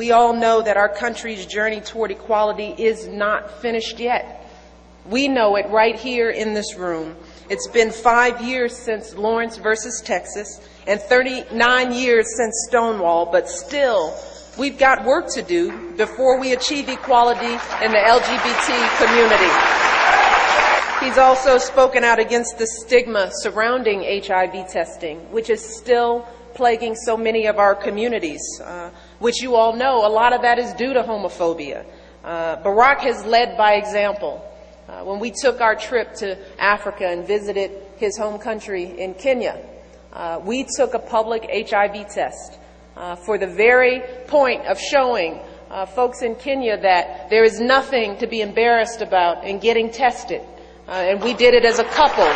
We all know that our country's journey toward equality is not finished yet. We know it right here in this room. It's been 5 years since Lawrence versus Texas and 39 years since Stonewall, but still, we've got work to do before we achieve equality in the LGBT community. He's also spoken out against the stigma surrounding HIV testing, which is still plaguing so many of our communities, which you all know, a lot of that is due to homophobia. Barack has led by example. When we took our trip to Africa and visited his home country in Kenya, we took a public HIV test for the very point of showing folks in Kenya that there is nothing to be embarrassed about in getting tested. And we did it as a couple.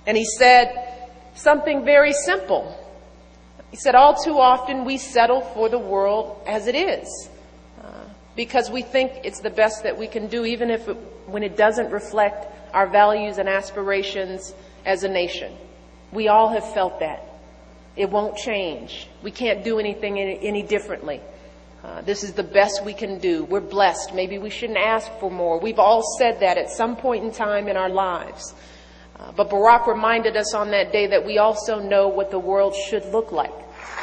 And he said something very simple. He said, all too often we settle for the world as it is because we think it's the best that we can do, even if when it doesn't reflect our values and aspirations as a nation. We all have felt that. It won't change. We can't do anything any differently. This is the best we can do. We're blessed. Maybe we shouldn't ask for more. We've all said that at some point in time in our lives. But Barack reminded us on that day that we also know what the world should look like.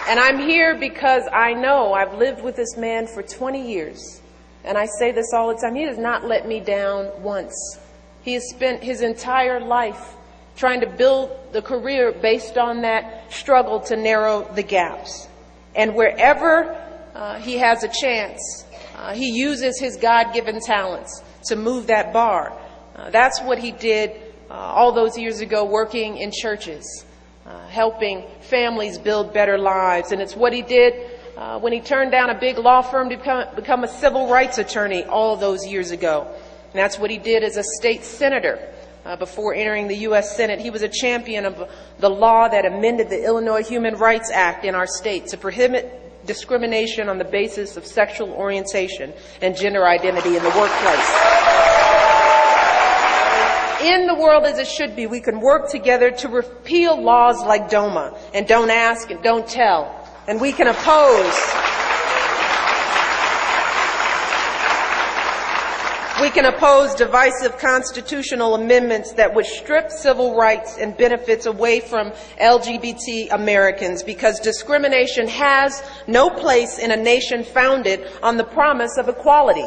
And I'm here because I know I've lived with this man for 20 years. And I say this all the time. He has not let me down once. He has spent his entire life trying to build the career based on that struggle to narrow the gaps. And wherever he has a chance, he uses his God-given talents to move that bar. That's what he did all those years ago, working in churches, helping families build better lives. And it's what he did when he turned down a big law firm to become a civil rights attorney all those years ago. And that's what he did as a state senator before entering the U.S. Senate. He was a champion of the law that amended the Illinois Human Rights Act in our state to prohibit discrimination on the basis of sexual orientation and gender identity in the workplace. In the world as it should be, we can work together to repeal laws like DOMA and don't ask and don't tell. And we can oppose divisive constitutional amendments that would strip civil rights and benefits away from LGBT Americans, because discrimination has no place in a nation founded on the promise of equality.